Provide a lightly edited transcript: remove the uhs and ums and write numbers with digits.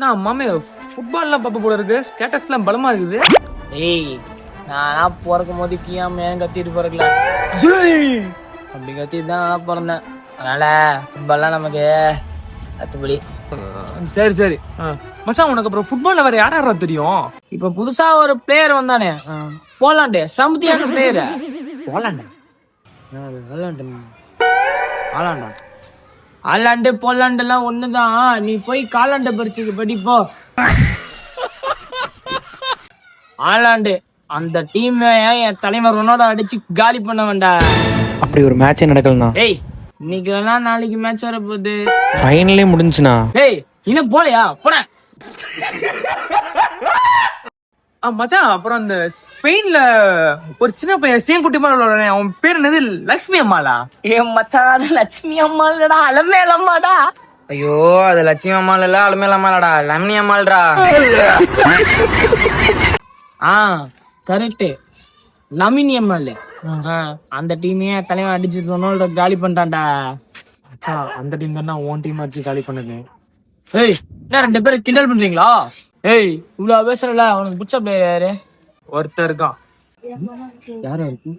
நான் மாமே ஃபுட்பால்லாம் பாப்ப போல இருக்கு. ஸ்டேட்டஸ்லாம் பலமா இருக்குது. ஏய் நானா பிறக்கும் போது கியாம கத்திட்டு பிறக்கல, அப்படி கத்திட்டு தான் பிறந்தேன். அதனால ஃபுட்பால்லாம் நமக்கு அத்துப்படி. சரி சரி மச்சான், உனக்கு அப்புறம் ஃபுட்பால்ல வேற யாரா தெரியும்? இப்ப புதுசா ஒரு பிளேயர் வந்தானே, போலாண்டு சமுத்தியான பிளேயர். போலாண்டா ஆலாண்டா ஆலாண்டு போலாண்டு எல்லாம் ஒண்ணுதான். நீ போய் காலாண்ட பரிசுக்கு படிப்போ. ஆலாண்டு அந்த டீம் என் தலைவர் உன்னோட அடிச்சு காலி பண்ண வேண்டாம். அப்படி ஒரு மேட்சே நடக்கலண்ணா. ஏய் இன்னைக்கு வேணா நாளைக்கு மேட்ச் வர போகுது. ஃபைனலே முடிஞ்சுண்ணா. ஏய் இன்னும் போலையா? போன மச்சான், அப்புறம் அந்த ஸ்பெயின்ல ஒரு சின்ன பையன் சீன்குட்டி மாதிரி விளையாடுறானே, அவன் பேர் என்னது? லட்சுமி அம்மாளா? ஏன் மச்சான், அது லட்சுமி அம்மா இல்லடா, அலமேல் அம்மாடா. ஐயோ, அது லட்சுமி அம்மாள் இல்ல, அலுமேல் அம்மாளடா, லம்னி அம்மாள்டா. கரெக்ட், நமினி அம்மா இல்ல. அந்த டீமையே தலைவன் அடிச்சு ரொனால்டோ காலி பண்ணிட்டான்டா. மச்சான், அந்த டீம் தான் உன் டீம் அடிச்சு காலி பண்ணுது. ஏய் என்ன 2 பேரும் கிண்டல் பண்றீங்களா? ஏய் இவ்வளவு பேசுறல, அவனுக்கு பிடிச்ச பிளேயர் யாரு? ஒருத்தர் இருக்கான். யாரும் இருக்கு